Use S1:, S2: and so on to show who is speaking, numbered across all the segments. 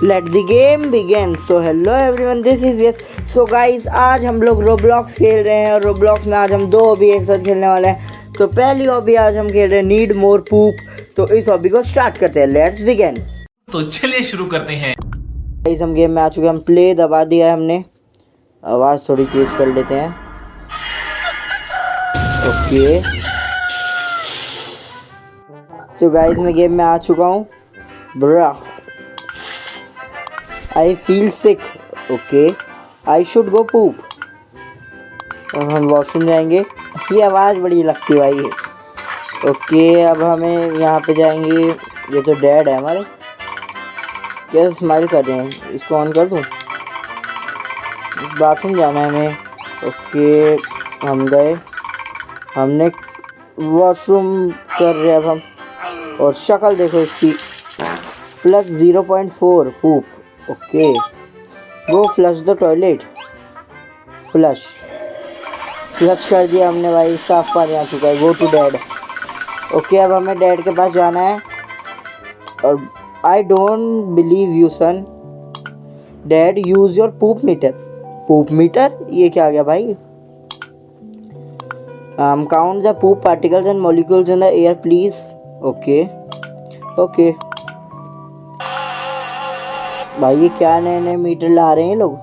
S1: Let the game begin. So hello everyone, this is yes. So guys, आज हम लोग Roblox खेल रहे हैं और रोब्लॉक्स में आज हम दो हॉबी एक साथ खेलने वाले हैं। तो पहली हॉबी आज हम खेल रहे हैं नीड मोर पूप। तो इस हॉबी को स्टार्ट करते हैं, लेट्स बिगिन।
S2: तो चलिए शुरू करते हैं।
S1: गाइस, हम गेम में आ चुके हैं, हम प्ले दबा दिया है हमने। आवाज़ थोड़ी तेज कर लेते हैं। ओके, तो गाइस मैं गेम में आ चुका हूँ। Bro, I feel sick. Okay, I should go poop. अब हम वॉशरूम जाएंगे। ये आवाज़ बड़ी लगती है भाई। ओके, अब हमें यहाँ पे जाएंगे। ये तो डैड है हमारे, कैसे स्माइल कर रहे हैं। इसको ऑन कर दूँ। बाथरूम जाना है हमें। ओके, हम गए, हमने वॉशरूम कर रहे हैं अब हम। और शक्ल देखो इसकी, प्लस 0.4 पूप। ओके, वो फ्लश द टॉयलेट। फ्लश कर दिया हमने भाई, साफ पानी आ चुका है। Go to dad. ओके, अब हमें डैड के पास जाना है। और I don't believe you son, dad use your poop meter. Poop meter, ये क्या आ गया भाई। Count the poop particles and molecules in the air please. Okay okay भाई, ये क्या नए नए मीटर ला रहे हैं लोग।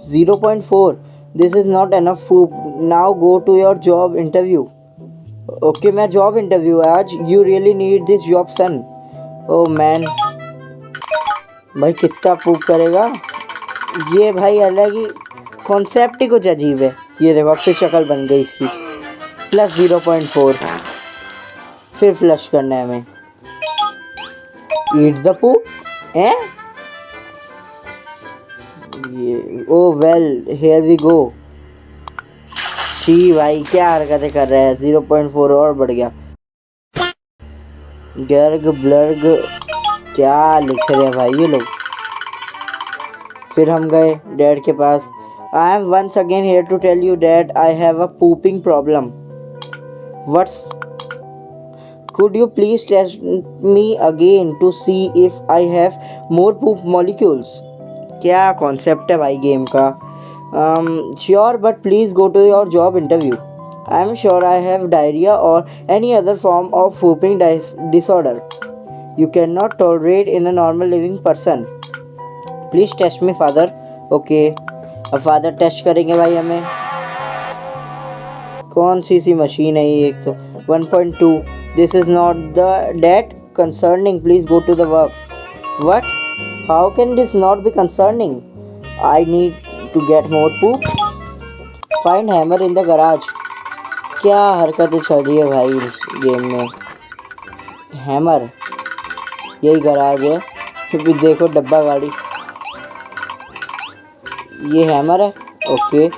S1: 0.4, this is not enough poop. Now go to your job interview. Okay, मैं जॉब इंटरव्यू है आज। You really need this job son. Oh man, भाई कितना पूप करेगा ये भाई। अलग ही कॉन्सेप्ट ही कुछ अजीब है। ये देखो, अब फिर शक्ल बन गई इसकी, प्लस 0.4। फिर फ्लश करना है हमें। ईट द पूप है ये। Oh well, here we go. शी भाई, क्या हरकतें कर रहे हैं। 0.4 और बढ़ गया। गर्ग ब्लर्ग, क्या लिख रहे हैं भाई ये लोग। फिर हम गए डैड के पास। I am once again here to tell you dad I have a pooping problem. What's, could you please test me again to see if I have more poop molecules? क्या कॉन्सेप्ट है भाई game का। Sure, but please go to your job interview. I am sure I have diarrhoea और any other form of pooping disorder you cannot tolerate in a normal living person. Please test me father. Okay, अब father test करेंगे भाई हमें। कौन सी machine है ये। एक तो 1.2, this is not that concerning, please go to the work. What, how can this not be concerning? I need to get more poop. Find hammer in the garage. क्या हरकतें चल रही है भाई इस गेम में। हैमर, यही गराज है। फिर भी देखो डब्बा गाड़ी, ये हैमर है। Okay,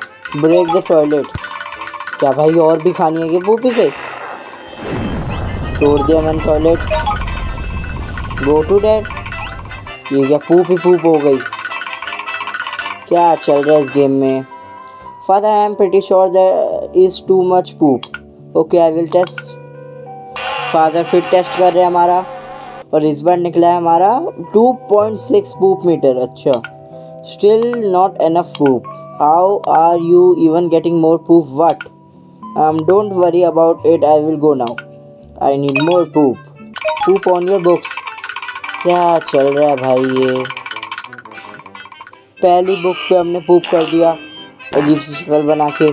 S1: break the toilet. क्या भाई और भी खानी है कि पूपी से। तोड़ दिया मैंने टॉयलेट। Go to dad. ये क्या पूप ही पूप हो गई। क्या चल रहा है इस गेम में। Father, I am pretty sure there is too much poop. Okay, I will test. Father फिर टेस्ट कर रहे हैं हमारा, और इस बार निकला है हमारा 2.6 पूप मीटर। अच्छा, still not enough poop. How are you even getting more poop. What, don't worry about it, I will go now. I need more poop. Poop on your books. क्या चल रहा है भाई ये। पहली बुक पे हमने पूप कर दिया, अजीब सी शक्ल बना के।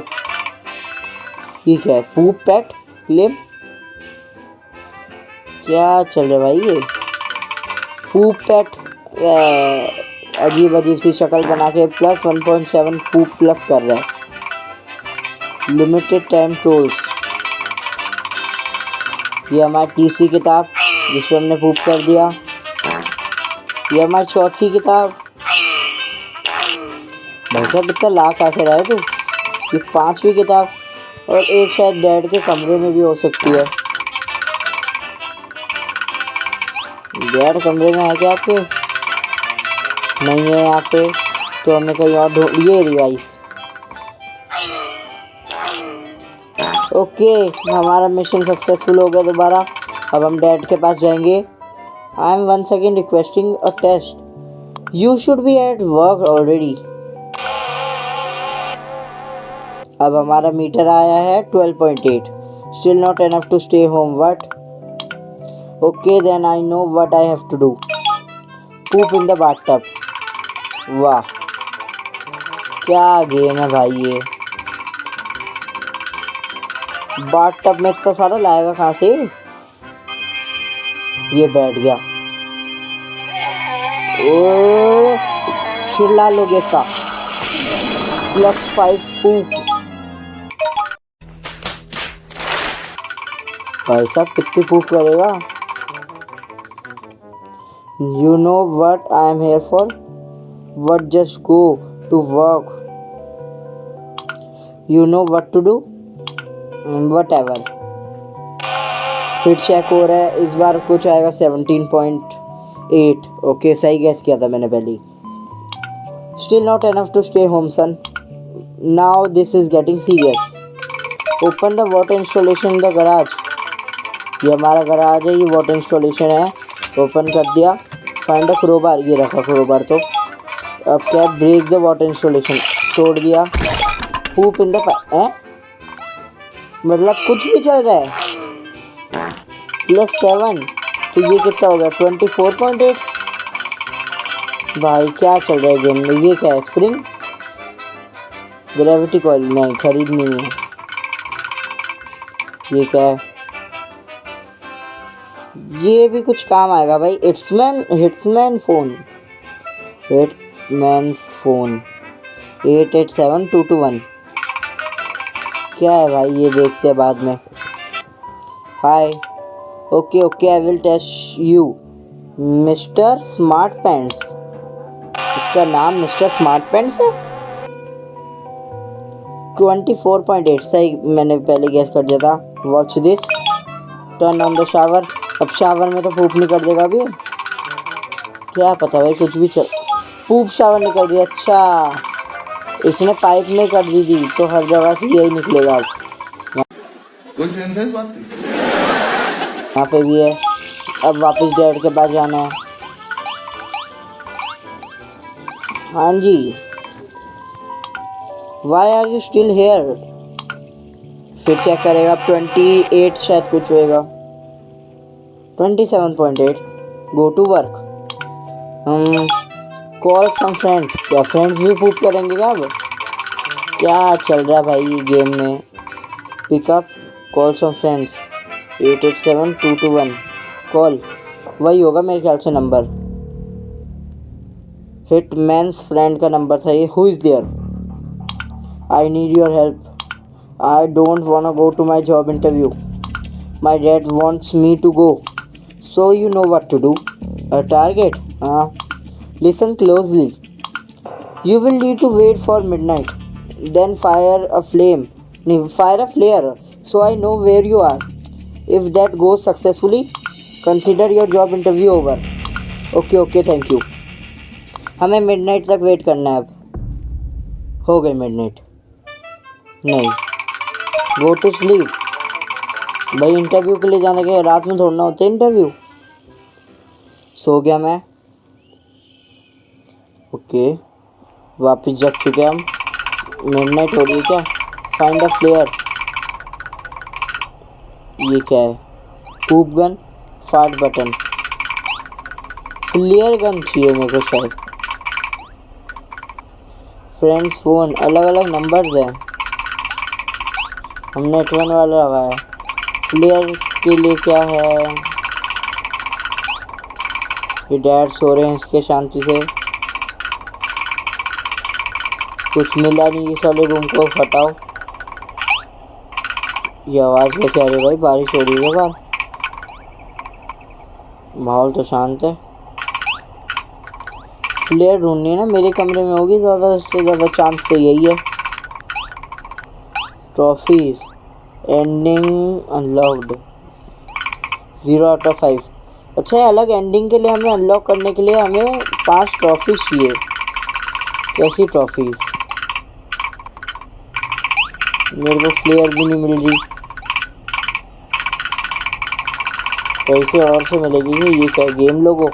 S1: ये क्या है, पूप पैट क्लेम। क्या चल रहा है भाई ये। पूप पैट, अजीब सी शक्ल बना के प्लस 1.7 पूप प्लस कर रहा है। Limited time tools. ये हमारी तीसरी किताब जिस पर हमने पूप कर दिया। ये हमारी चौथी किताब। भाई साहब, इतना लाख कहाँ रहा है तू। ये पांचवी किताब, और एक शायद डैड के कमरे में भी हो सकती है। डैड कमरे में है क्या आपके। नहीं है यहाँ पे, तो हमें कहीं और ढूंढ। ये रिवाइज। ओके, हमारा मिशन सक्सेसफुल हो गया दोबारा। अब हम डैड के पास जाएंगे। I am once again requesting a test. You should be at work already. अब हमारा मीटर आया है 12.8. Still not enough to stay home. What? Okay, then I know what I have to do. Poop in the bathtub. वाह, क्या game है भाई ये. Bathtub में इतना सारा लाएगा कहाँ से? ये बैठ गया. ओ, फिर लाल हो गया इसका. +5 पूप. भाई साहब कितनी पूप करेगा? You know what I am here for? What, just go to work. You know what to do? Whatever. फिर चेक हो रहा है. इस बार कुछ आएगा 17.8. ओके, सही गैस किया था मैंने पहले. Still not enough to stay home, son. Now this is getting serious. Open the water installation in the garage. ये हमारा गराज है, ये वाटर इंस्टॉलेशन है. ओपन कर दिया. Find a crowbar. ये रखा क्रोबार. तो अब क्या? Break the water installation. तोड़ दिया. पूप इन द मतलब कुछ भी चल रहा है. +7. तो ये कितना हो गया? 24.8. भाई क्या चल रहा है गेम में? ये क्या है? Spring gravity coil. नहीं, खरीदनी है. ये क्या है? ये भी कुछ काम आएगा भाई. हिट्समैन फोन. Hitman's phone 887221. क्या है भाई? ये देखते हैं बाद में. Hi. Okay, I will test you mister smart pants. इसका नाम मिस्टर स्मार्ट पैंट्स है. 24.8. सही मैंने पहले गैस कर दिया था. Watch this. Turn on the shower. अब शावर में तो पूप नहीं कर देगा अभी. क्या पता भाई, कुछ भी चल. पूप शावर नहीं कर दिया. अच्छा, इसने पाइप में कर दी थी तो हर जगह से यही निकलेगा. अब
S3: कोई सेंस बात
S1: यहाँ पे भी है. अब वापस डैड के पास जाना है. हाँ जी. Why are you still here? फिर चेक करेगा. 28 शायद कुछ होएगा. 27.8. Go to work. Call some friends. क्या फ्रेंड्स भी पूप करेंगे क्या? अब क्या चल रहा है भाई ये गेम में? Pickup. Call some friends. 887221. Call. वही होगा मेरे ख्याल से नंबर. हिटमैन्स फ्रेंड का नंबर था ये. Who is there? I need your help. I don't want go to my job interview. My dad wants me to go. So you know what to do. A target? Listen closely. You will need to wait for midnight. Then fire a flare so I know where you are. If that goes successfully, consider your job interview over. Okay, thank you. हमें midnight तक wait करना है. अब हो गई midnight. नहीं. Go to sleep. भाई interview के लिए जाने के रात में थोड़ा होते इंटरव्यू. सो गया मैं. ओके, वापस जग चुके हम. मिडनाइट हो रही है क्या? Find a flare. ये क्या है? पूप गन. फाट बटन. फ्लेयर गन चाहिए मेरे को शायद. Friends phone. अलग अलग नंबर्स हैं. हमने 1 वाला लगाया. फ्लेयर के लिए क्या है? ये डैड सो रहे हैं इसके शांति से. कुछ मिला नहीं इस वाले रूम को. हटाओ. ये आवाज़ कैसे आ रही है भाई? बारिश हो रही है बाहर. माहौल तो शांत है. फ्लेयर ढूंढनी है ना. मेरे कमरे में होगी ज़्यादा से ज़्यादा चांस तो यही है. ट्रॉफीज. Ending unlocked. 0/5. अच्छा है. अलग एंडिंग के लिए हमें अनलॉक करने के लिए हमें 5 ट्रॉफीज चाहिए. कैसी ट्रॉफीज? मेरे को फ्लेयर भी नहीं मिल रही. कैसे और से मिलेगी? ये क्या गेम लोगो?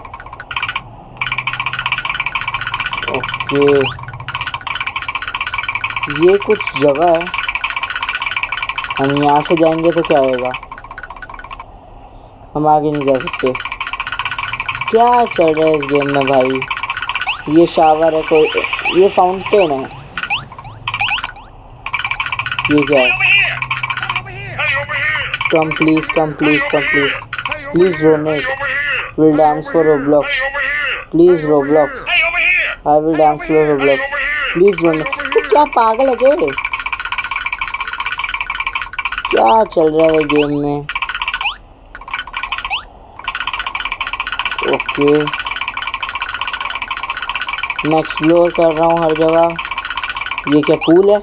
S1: ये कुछ जगह है, हम यहाँ से जाएंगे तो क्या होगा, हम आगे नहीं जा सकते। क्या चल रहा है इस गेम में भाई? ये शावर है कोई, ये फाउंटेन है, ये क्या है? Come please, come please, come please, please donate, will dance for Roblox, please Roblox, I will dance for Roblox, please donate. तो क्या पागल है क्या? क्या चल रहा है गेम में? ओके, मैं एक्सप्लोर कर रहा हूँ हर जगह। ये क्या पूल है?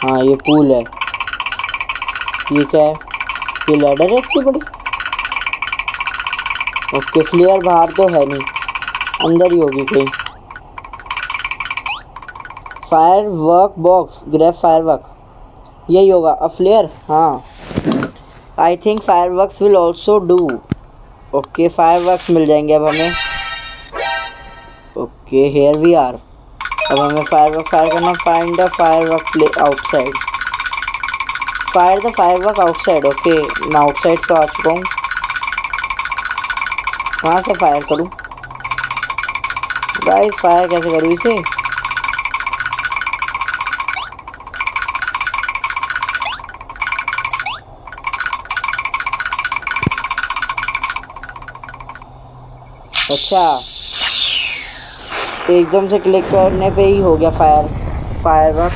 S1: हाँ ये पूल है। ये क्या है? ये लैडर है इतनी बड़ी। ओके, फ्लेयर बाहर तो है नहीं, अंदर ही होगी कहीं। Firework box, grab firework, यही होगा। अ फ्लेयर, हाँ I think fireworks will also do. Okay, fireworks मिल जाएंगे अब हमें। Okay, here we are. अब हमें फायर करना। Find the firework play outside, fire the firework outside. Okay, मैं आउटसाइड तो आ चुका हूँ। कहाँ से फायर करूँ गाइस? फायर कैसे करूँ इसे? अच्छा, एकदम से क्लिक करने पे ही हो गया फायर वर्क,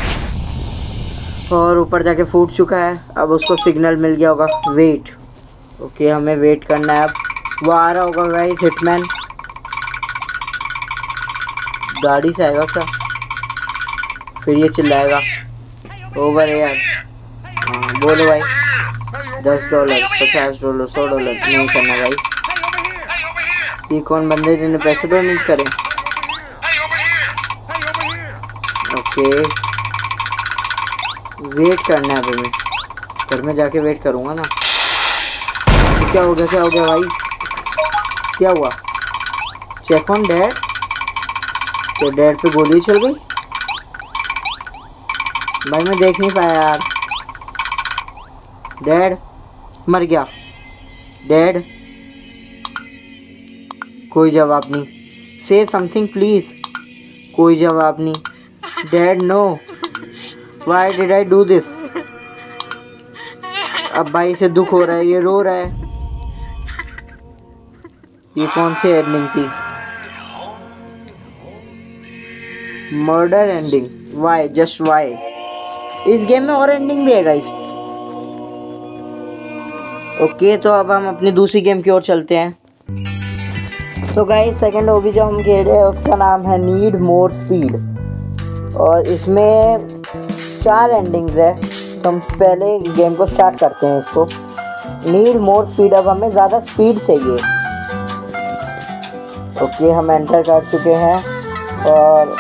S1: और ऊपर जाके फूट चुका है। अब उसको सिग्नल मिल गया होगा, वेट। ओके, हमें वेट करना है। अब वो आ रहा होगा गाइस, हिटमैन। गाड़ी से आएगा क्या? फिर ये चिल्लाएगा ओवर यार। हाँ बोलो भाई, $10, $50, $100 नहीं करना भाई। ये कौन बंदे जिन्हें पैसे डोनेट करें? ओके, वेट करना है अभी। मैं घर में जाके वेट करूँगा ना। क्या हो गया, क्या हो गया भाई? क्या हुआ? Check on dad. तो डैड पे गोली चल गई भाई, मैं देख नहीं पाया यार। डैड मर गया। डैड कोई जवाब नहीं। से समथिंग प्लीज। कोई जवाब नहीं। Dad no, why did I do this? अब भाई से दुख हो रहा है, ये रो रहा है। ये कौन सी एंडिंग थी? Murder ending. Why, just why? इस गेम में और एंडिंग भी है गाइस। ओके, तो अब हम अपनी दूसरी गेम की ओर चलते हैं। तो गाइस, सेकंड ओबी जो हम खेल रहे हैं उसका नाम है नीड मोर स्पीड, और इसमें 4 एंडिंग्स है। तो हम पहले गेम को स्टार्ट करते हैं। इसको नीड मोर स्पीड, अब हमें ज़्यादा स्पीड चाहिए। ओके, हम एंटर कर चुके हैं और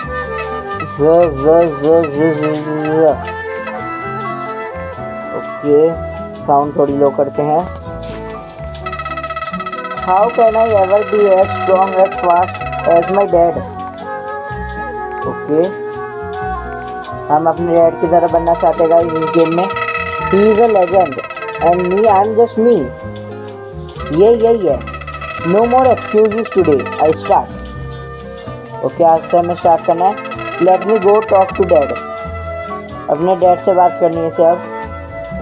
S1: ओके, साउंड थोड़ी लो करते हैं। How can I ever be as strong as fast as my dad? Okay, हम अपने डैड की तरह बनना चाहते हैं गाइस इस गेम में। He is a legend and me, I am just me. यही है। No more excuses today, I start. Okay, आज से हमें स्टार्ट करना है। Let me go talk to dad. अपने डैड से बात करनी है इसे। अब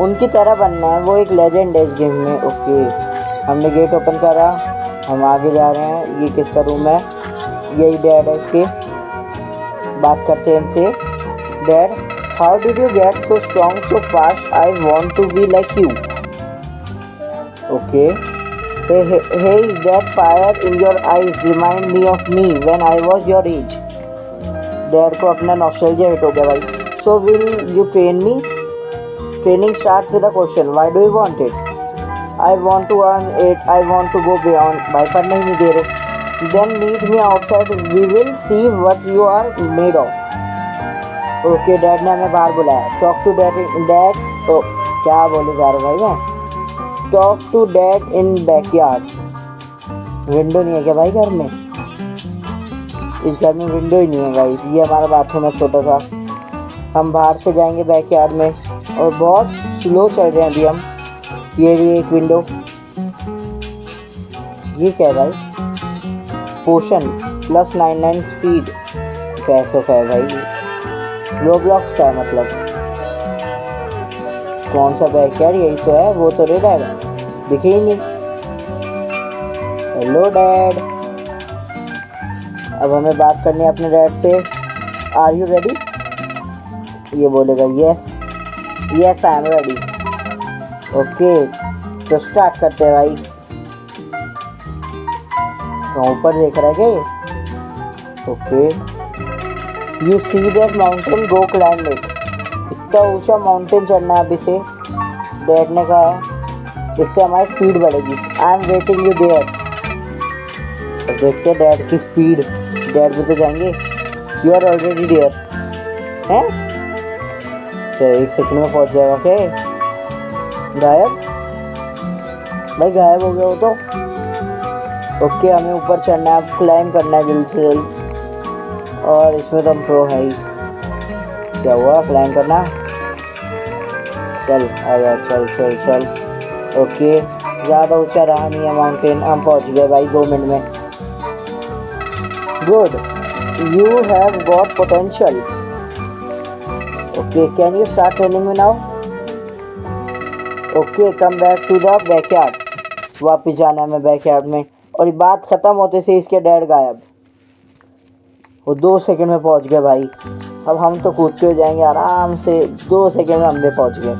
S1: उनकी तरह बनना है, वो एक लेजेंड है इस गेम में। ओके, हमने गेट ओपन करा, हम आगे जा रहे हैं। ये किसका रूम है? यही डैड है इसके। बात करते हैं इनसे। Dad, how did you get so strong so fast? I want to be like you. Okay, hey, that fire in your eyes remind me of me when I was your age. Dad को अपना nostalgia hit हो गया भाई। So will you train me? Training starts with a question. Why do you want it? I want to earn it. I want to go beyond. भाई पढ़ने ही नहीं दे रहे। Then meet me outside. We will see what you are made of. Okay, dad ने हमें बाहर बुलाया। Talk to dad. Dad, तो क्या बोले जा रहे भाई मैं? Talk to dad in backyard. Window नहीं है क्या भाई घर में? इस घर में विंडो ही नहीं है गाइस। ये हमारा बाथरूम है छोटा सा। हम बाहर से जाएंगे बैकयार्ड में और बहुत स्लो चल रहे हैं अभी हम। ये भी एक विंडो। ये क्या है भाई? पोशन +99 स्पीड। पैसों का है भाई, रोब्लॉक्स का है मतलब। कौन सा बैकयार्ड? यही तो है। वो तो रे डैड दिखे ही नहीं। Hello dad. अब हमें बात करनी है अपने डैड से। Are you ready? ये बोलेगा yes yes I am ready. Okay तो स्टार्ट करते हैं भाई। तो ऊपर देख रहा है क्या ये? Okay you see that mountain, go climb it. इतना ऊंचा माउंटेन चढ़ना है अभी से, डैड ने कहा है। इससे हमारी स्पीड बढ़ेगी। I am waiting you there. तो देखते हैं डैड की स्पीड। डैड भी तो जाएंगे। यू आर ऑलरेडी देयर हैं? तो 1 सेकंड में पहुंच जाएगा क्या? गायब भाई, गायब हो गया वो तो। ओके हमें ऊपर चढ़ना है, अब क्लाइम करना है जल्द से जल्द। और इसमें तो हम प्रो है ही। क्या हुआ? क्लाइम करना। चल आ जा, चल चल चल। ओके ज़्यादा ऊंचा रहा नहीं है माउंटेन। हम पहुंच गए भाई 2 मिनट में। Good, you have got potential. Okay can you start training me now? Okay come back to the backyard. वापस जाना है हमें बैकयार्ड में। और ये बात ख़त्म होते से इसके डैड गायब। वो 2 सेकंड में पहुंच गए भाई। अब हम तो कूदते हो जाएंगे आराम से। 2 सेकंड में हम भी पहुंच गए।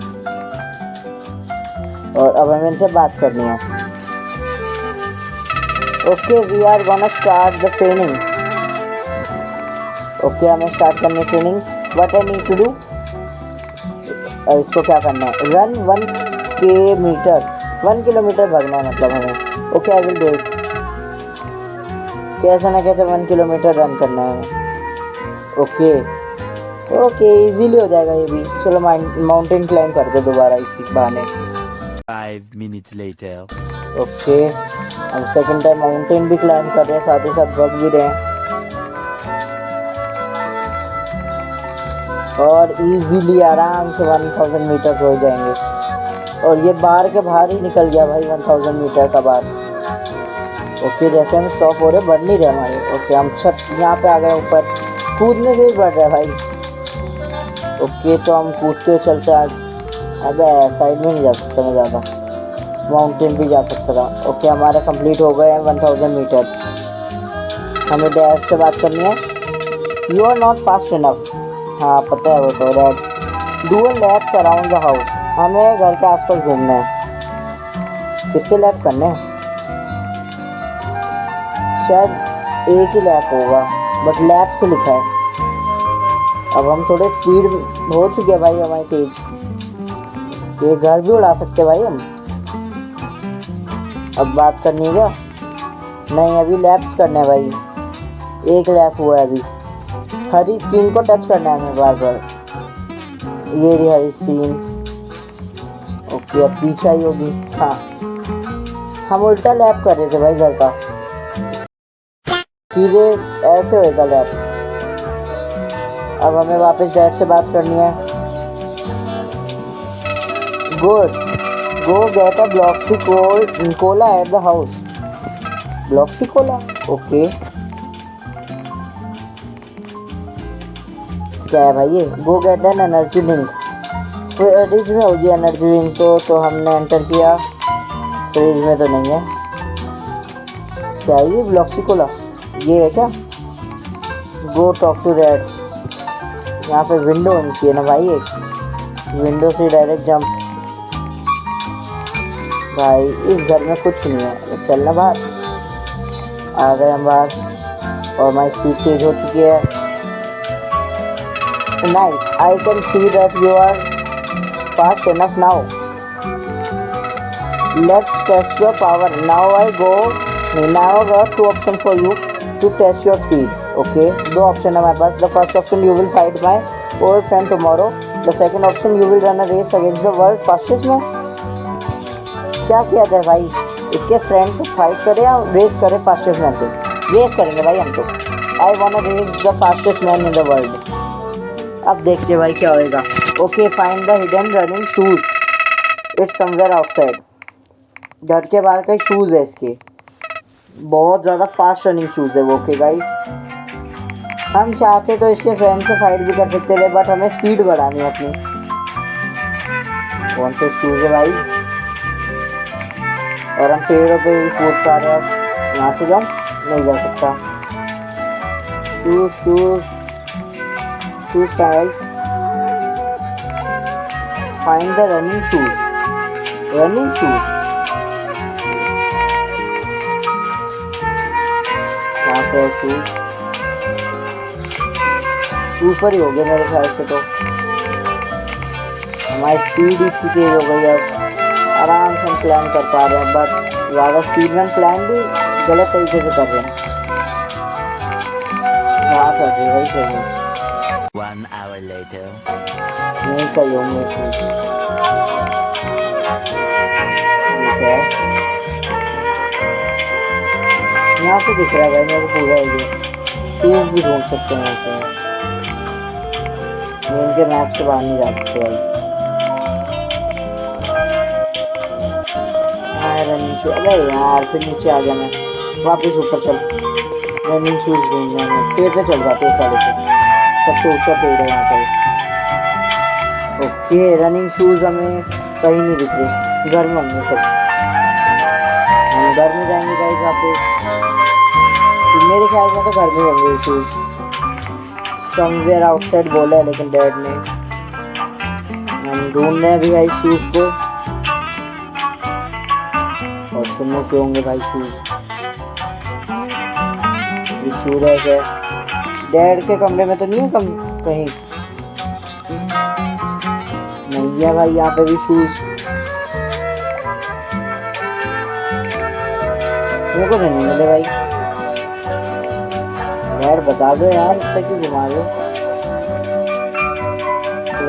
S1: और अब हमें इनसे बात करनी है। Okay we are gonna start the training. Okay हमें स्टार्ट करनी है training. What I need to do? इसको क्या करना है? रन 1 किलोमीटर भागना है मतलब हमें। Okay I will do it. कैसे ना कैसे 1 किलोमीटर रन करना है हमें। ओके ओके इजीली हो जाएगा ये भी। चलो माउंटेन क्लाइंब करते दोबारा इसी बहाने।
S4: 5 minutes later.
S1: ओके हम सेकंड टाइम माउंटेन भी क्लाइंब कर रहे हैं, साथ ही साथ भाग भी रहे हैं। और इजीली आराम से 1000 मीटर हो जाएंगे। और ये बाहर के बाहर ही निकल गया भाई 1000 मीटर का बाहर। ओके जैसे हम स्टॉप हो रहे बढ़ नहीं रहे हमारे। ओके हम छत यहाँ पे आ गए ऊपर। कूदने से भी बढ़ रहा है भाई। ओके तो हम कूदते हुए चलते आज। अबे साइड में नहीं जा सकता मैं ज़्यादा, माउंटेन भी जा सकता था। ओके हमारे कंप्लीट हो गए हैं 1000 मीटर्स। हमें डैड से बात करनी है। You are not fast enough. हाँ पता है वो तो dad. Do laps around the house. हमें घर के आसपास घूमना है। कितने लैप करने हैं? शायद एक ही लैप होगा, बट लैप से लिखा है। अब हम थोड़े स्पीड हो चुके हैं भाई हमारी तेज। ये घर भी उड़ा सकते हैं भाई हम। अब बात करनी है क्या? नहीं अभी लैप्स करने हैं भाई। 1 लैप हुआ है अभी। हरी स्क्रीन को टच करना है हमें बार बार। ये रही हरी स्क्रीन। ओके अब पीछे ही होगी। हाँ हम उल्टा लैप कर रहे थे भाई घर का। सीधे ऐसे होएगा लैप। अब हमें वापस डैड से बात करनी है। Good, go get a Bloxy Cola at the house. Bloxy Cola okay क्या है भाई ये? Go get an energy drink. Fridge में होगी एनर्जी ड्रिंक तो हमने एंटर किया। फ्रिज में तो नहीं है। क्या है ये? ब्लॉक्सी कोला ये है क्या? Go talk to that. यहाँ पे विंडो होनी चाहिए ना भाई। एक विंडो से डायरेक्ट जंप। भाई इस घर में कुछ नहीं है। चलना बाहर। आ गए हम बाहर और हमारी स्पीड तेज हो चुकी है। Nice, I can see that you are fast enough now. Let's test your power. Now I got 2 option for you to test your speed. Okay 2 option है हमारे पास। The first option you will fight my old friend tomorrow. The second option you will run a race against the world fastest man. क्या किया जाए भाई? इसके friend से fight करें या रेस करें फास्टेस्ट मैन से? रेस करेंगे भाई हम तो। I want race the fastest man in the world. अब देखते भाई क्या होएगा। Okay, find the hidden running shoes, it's somewhere outside. घर के बाहर का शूज़ है इसके, बहुत ज़्यादा फास्ट रनिंग शूज़ है वो। ओके गाइस, हम चाहते तो इसके फ्रेंड से फाइट भी कर सकते थे, बट हमें स्पीड बढ़ानी है अपनी। कौन से शूज़ है भाई? और हम पेड़ों पे भी कूद पा रहे हैं। अब यहाँ से जाऊँ? नहीं जा सकता। Shoes shoes shoes guys, find the running shoes, running shoes कहाँ पे है? शूज़ ऊपर ही हो गया मेरे ख्याल से। तो हमारी स्पीड इतनी तेज हो गई है, आराम से हम प्लान कर पा रहे हैं, बट ज़्यादा स्पीड में प्लान भी गलत तरीके से कर रहे हैं। कहाँ कर रही है भाई? सही
S4: 1 hour later.
S1: नहीं सही होंगे। ठीक है, यहाँ से दिख रहा है भाई मेरे को पूरा एरिया। शूज़ भी ढूंढ सकते हैं ऐसे, इनके मैप से बाहर नहीं जा सकते भाई। रनिंग शूज, अरे यार फिर नीचे आ गया मैं, वापस ऊपर चल। रनिंग शूज ढूंढना है, पेड़ पे चल जाते हैं सारे पे, सबसे ऊंचा पेड़ है यहाँ पर। ओके, रनिंग शूज हमें कहीं नहीं दिख रहे, घर में होंगे सब। हम घर में जाएंगे गाइस वापस, मेरे ख्याल में तो घर में होंगे शूज। समवेयर आउटसाइड बोला है लेकिन डैड ने। हम ढूंढ रहे हैं अभी भाई शूज को, और सुनने के होंगे भाई शूज। ये शूज है डैड के कमरे में तो नहीं है कहीं? नहीं है भाई यहाँ पे भी शूज। मेरे को नहीं मिले भाई। यार बता दो यार, इससे क्यों घुमा रहे हो?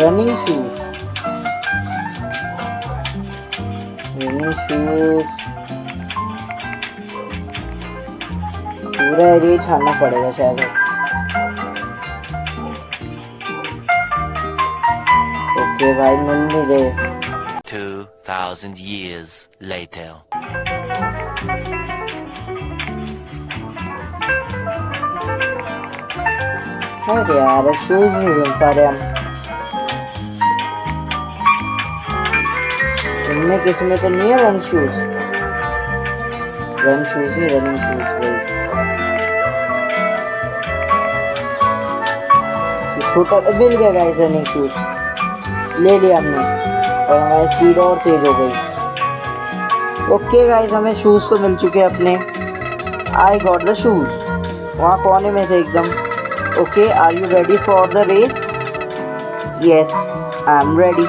S1: रनिंग शूज, रनिंग शूज पूरा एरिया छानना पड़ेगा शायद। ओके भाई, मिल नहीं रहे।
S4: 2000 years later.
S1: अरे यार शूज नहीं ढूंढ पा रहे हम। इनमें किसी में तो नहीं है रन शूज? रन शूज नहीं, रनिंग शूज। छोटा मिल गया गाइस, रनिंग शूज ले लिया हमने, और हमारी स्पीड और तेज हो गई। ओके गाइस, हमें शूज तो मिल चुके हैं अपने। आई गॉट द शूज, वहाँ कोने में थे एकदम। Okay, are you ready for the race? Yes, I am ready.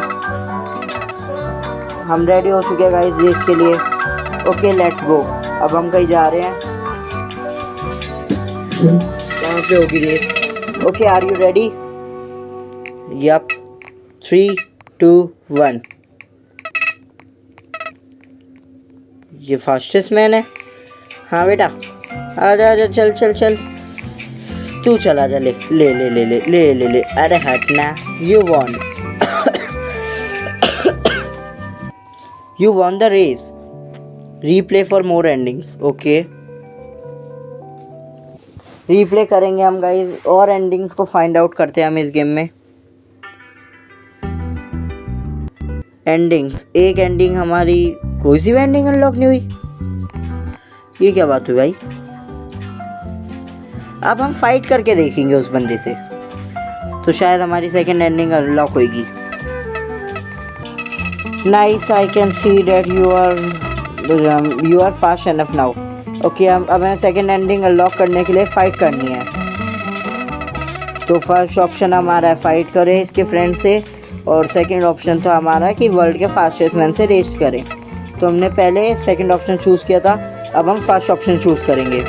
S1: हम रेडी हो चुके हैं गाइस रेस के लिए। Okay, let's go. अब हम कहीं जा रहे हैं, कहाँ पे होगी race? Okay, are you ready? Yup, 3 2 1। ये फास्टेस्ट मैन है। हाँ बेटा, आजा आजा, चल चल चल, तू चला जा। ले ले ले ले ले ले ले ले, अरे हटना। You won, you won the race, replay for more endings. Okay, replay करेंगे हम गाइस, और एंडिंग्स को फाइंड आउट करते हैं हम इस गेम में। एंडिंग्स, एक एंडिंग हमारी, कोई सी भी एंडिंग अनलॉक नहीं हुई। ये क्या बात हुई भाई? अब हम फाइट करके देखेंगे उस बंदे से, तो शायद हमारी सेकंड एंडिंग अनलॉक होगी। Nice, I can see that you are fast enough now. Okay, अब हमें सेकंड एंडिंग अनलॉक करने के लिए फाइट करनी है। तो फर्स्ट ऑप्शन हमारा है फाइट करें इसके फ्रेंड से, और सेकंड ऑप्शन था हमारा कि वर्ल्ड के फास्टेस्ट मैन से रेस करें। तो हमने पहले सेकंड ऑप्शन चूज़ किया था, अब हम फर्स्ट ऑप्शन चूज़ करेंगे।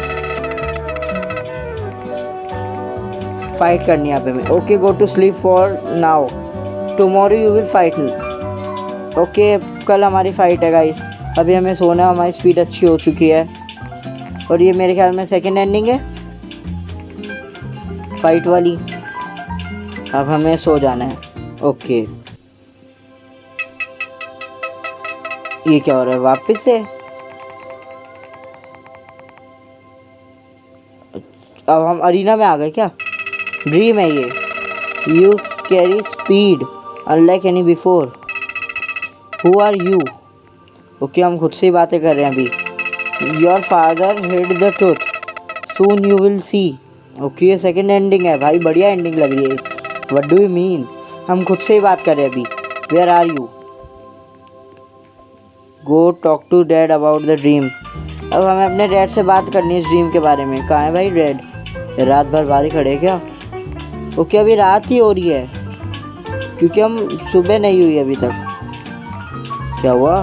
S1: फाइट करनी है यहाँ पे हमें। Okay, go to sleep for now, tomorrow you will fight. Okay, कल हमारी फाइट है गाइस, अभी हमें सोना है, हमारी स्पीड अच्छी हो चुकी है। और ये मेरे ख्याल में सेकंड एंडिंग है। फाइट वाली। अब हमें सो जाना है। ओके, ये क्या हो रहा है वापस से? अब हम अरीना में आ गए क्या? ड्रीम है ये। You carry speed unlike any before. Who are you? Okay, हम खुद से ही बातें कर रहे हैं अभी। Your father hid the truth, soon you will see. Okay, ये सेकेंड एंडिंग है भाई, बढ़िया एंडिंग लग रही है। What do you mean? हम खुद से ही बात कर रहे हैं अभी। Where are you? Go talk to dad about the dream. अब हमें अपने डैड से बात करनी है इस ड्रीम के बारे में। कहाँ है भाई डैड? रात भर बाहर ही खड़े क्या? ओके, अभी रात ही हो रही है क्योंकि हम सुबह नहीं हुई अभी तक। क्या हुआ?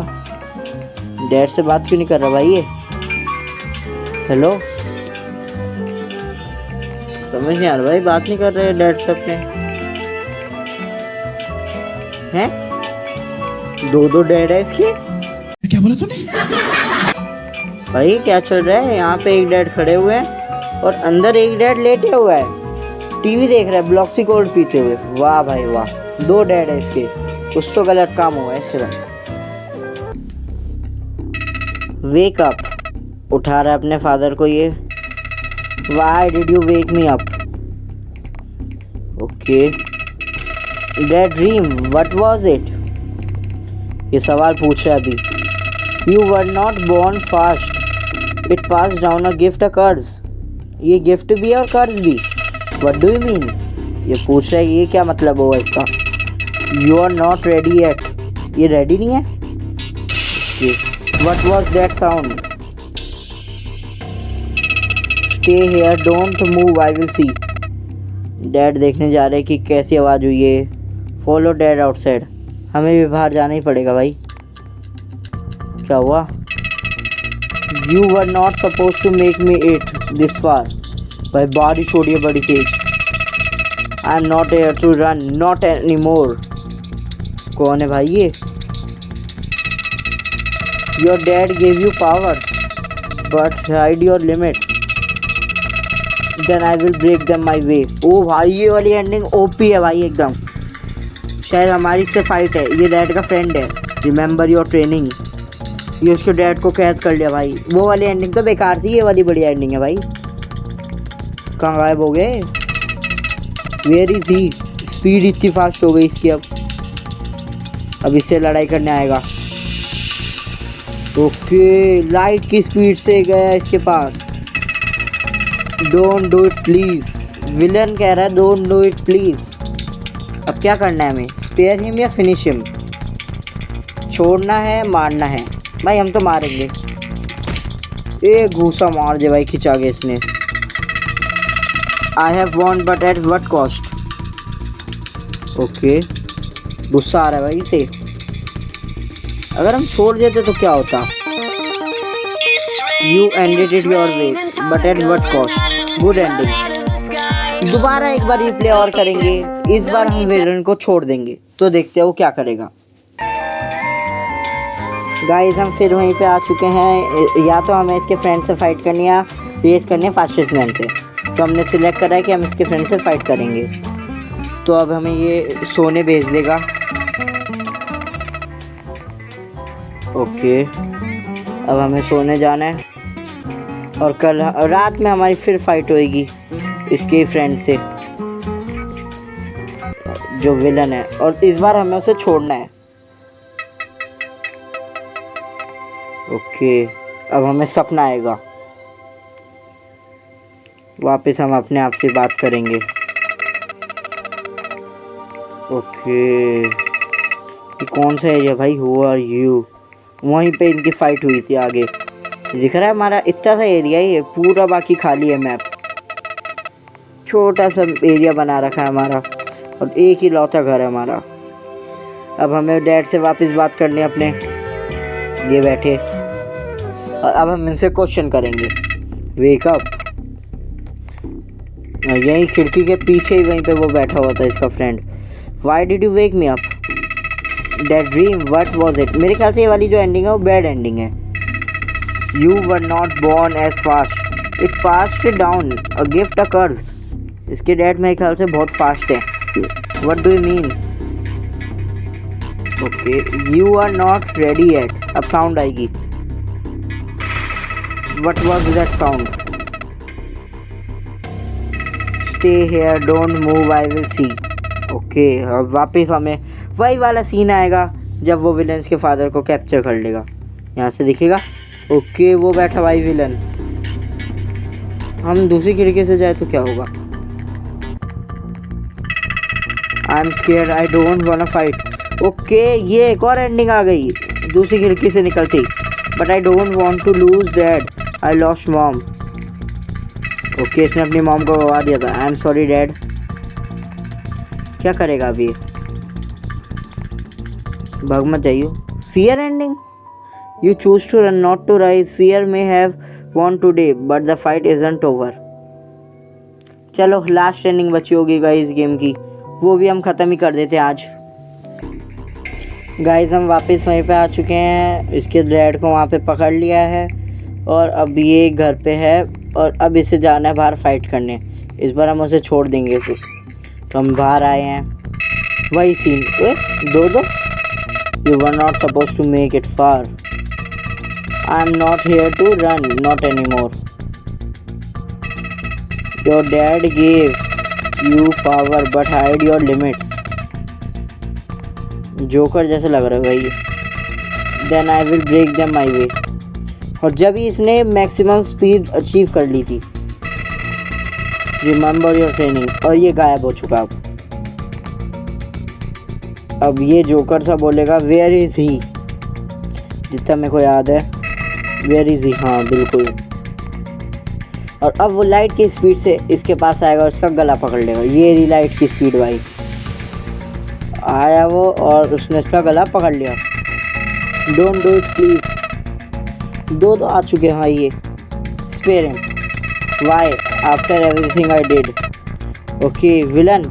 S1: डैड से बात क्यों नहीं कर रहा भाई ये? हेलो, समझ नहीं आ रहा भाई, बात नहीं कर रहे डैड से अपने। हैं? दो डैड है इसके?
S3: क्या बोला तूने?
S1: भाई क्या चल रहा है? यहाँ पे एक डैड खड़े हुए हैं और अंदर एक डैड लेटे हुआ है, टीवी देख रहा है ब्लॉक्सी कोल्ड पीते हुए। वाह भाई वाह, दो डैड है इसके। कुछ तो गलत काम हुआ है इसके साथ। वेक अप, उठा रहा है अपने फादर को ये। Why did you wake me up? Okay, that dream what was it? ये सवाल पूछ रहा है अभी। You were not born fast, it pass down a gift a curse. ये गिफ्ट भी है और कर्ज भी। What do you mean? ये पूछ रहा है ये क्या मतलब होगा इसका। You are not ready yet, ये रेडी नहीं है। Okay, What was that sound? Stay here, don't move, I will see. Dad देखने जा रहे कि कैसी आवाज़ हुई है। Follow dad outside. हमें भी बाहर जाना ही पड़ेगा भाई। क्या हुआ? You were not suppose to make me it this far. भाई बारिश हो रही है बड़ी तेज। I am not here to run, not any more. कौन है भाई ये? Your dad gave you powers, but hide your limits. Then I will break them my way. ओ भाई ये वाली एंडिंग ओपी है भाई एकदम। शायद हमारी से फाइट है। ये डैड का फ्रेंड है। Remember your training. ये उसके डैड को कैद कर लिया भाई। वो वाली एंडिंग तो बेकार थी, ये वाली बढ़िया एंडिंग है भाई। कहाँ गायब हो गए? Where is he? स्पीड इतनी फास्ट हो गई इसकी। अब इससे लड़ाई करने आएगा। ओके, लाइट की स्पीड से गया इसके पास। Don't do it please. Villain कह रहा है डोंट डू इट प्लीज। अब क्या करना है हमें? स्पेयर हिम या फिनिश हिम? छोड़ना है, मारना है? भाई हम तो मारेंगे। एक घूसा मार दे भाई, खिंचा के इसने। I have von but at what cost? Okay, गुस्सा आ रहा है भाई इसे। अगर हम छोड़ देते तो क्या होता? You ended it your way but at what cost? Good ending. दोबारा एक बार रिप्ले और करेंगे। इस बार हम विलन को छोड़ देंगे, तो देखते हैं वो क्या करेगा। गाइस हम फिर वहीं पे आ चुके हैं। या तो हमें इसके फ्रेंड से फाइट करनी है, रेस करनी है फास्टेस्ट मैन से। तो हमने सिलेक्ट करा है कि हम इसके फ्रेंड से फाइट करेंगे। तो अब हमें ये सोने भेज देगा। ओके, अब हमें सोने जाना है और कल रात में हमारी फिर फाइट होएगी इसके फ्रेंड से जो विलन है, और इस बार हमें उसे छोड़ना है। ओके, अब हमें सपना आएगा। वापस हम अपने आप से बात करेंगे। ओके, ये कौन सा एरिया भाई? Who are you? वहीं पे इनकी फाइट हुई थी आगे। दिख रहा है हमारा इतना सा एरिया ही है, पूरा बाकी खाली है मैप। छोटा सा एरिया बना रखा है हमारा और एक ही लौता घर है हमारा। अब हमें डैड से वापस बात करनी है अपने। ये बैठे और अब हम इनसे क्वेश्चन करेंगे। Wake up. यहीं खिड़की के पीछे ही वहीं पे वो बैठा हुआ था इसका friend. Why did you wake me up? That dream what was it? मेरे ख्याल से ये वाली जो एंडिंग है वो बैड एंडिंग है। You were not born as fast, it passed down a gift a curse. इसके डैड मेरे ख्याल से बहुत फास्ट है। What do you mean? Okay, you are not ready yet. अब साउंड आएगी। What was that sound? Stay here, don't move, I will see. Okay, अब वापस हमें वही वाला सीन आएगा जब वो विलन्स के फादर को कैप्चर कर लेगा। यहाँ से दिखेगा। ओके, वो बैठा भाई विलन। हम दूसरी खिड़की से जाए तो क्या होगा? I am scared, I don't वांना fight. Okay, ये एक और एंडिंग आ गई दूसरी खिड़की से निकलती। But I don't want to lose dad, I lost mom. Okay, इसने अपनी मॉम को गवा दिया था। I am sorry dad. क्या करेगा अभी? भाग मत जाइयो। Fear ending. You choose to run not to rise, fear may have won today but the fight isn't over। चलो, लास्ट एंडिंग बची होगी गाइस गेम की, वो भी हम ख़त्म ही कर देते हैं आज। गाइस हम वापस वहीं पे आ चुके हैं। इसके डैड को वहाँ पे पकड़ लिया है और अब ये घर पे है और अब इसे जाना है बाहर फाइट करने। इस बार हम उसे छोड़ देंगे। तो हम बाहर आए हैं। वही scene. Though you were not suppose to make it far. I am not here to run, not anymore. Your dad gave you power but hide your limits. Joker जैसा लग रहा है भाई। Then I will break them my way। और जब ही इसने maximum speed achieve कर ली थी। Remember your training। और ये गायब हो चुका अब ये जोकर सा बोलेगा Where is he? जितना मेरे को याद है वेयर इज ही। हाँ बिल्कुल। और अब वो लाइट की स्पीड से इसके पास आएगा और उसका गला पकड़ लेगा। ये रही लाइट की स्पीड भाई। आया वो और उसने इसका गला पकड़ लिया। Don't do it please. दो तो आ चुके हैं भाई ये। Spare him. Why after everything I did. Okay villain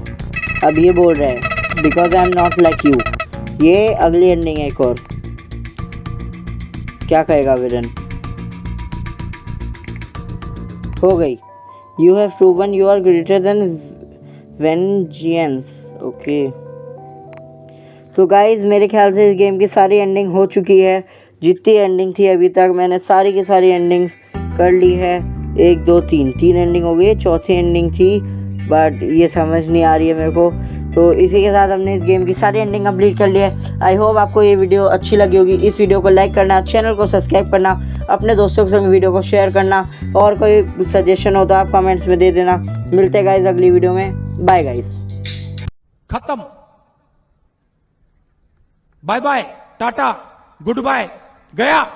S1: अब ये बोल रहा है because I am not like you. ये अगली एंडिंग है एक और। क्या कहेगा विलन? हो गई। You have proven you are greater than vengeance. Okay, तो गाइज मेरे ख्याल से इस गेम की सारी एंडिंग हो चुकी है। जितनी एंडिंग थी अभी तक मैंने सारी की सारी एंडिंग्स कर ली है। 1 2 3 एंडिंग हो गई। चौथी एंडिंग थी बट ये समझ नहीं आ रही है मेरे को। तो इसी के साथ हमने इस गेम की सारी एंडिंग कंप्लीट कर ली है। आई होप आपको ये वीडियो अच्छी लगी होगी। इस वीडियो को लाइक करना, चैनल को सब्सक्राइब करना, अपने दोस्तों के संग वीडियो को शेयर करना और कोई सजेशन हो तो आप कमेंट्स में दे देना। मिलते हैं गाइस अगली वीडियो में। Bye guys.
S5: खत्म। बाय बाय, टाटा, गुड बाय, गया।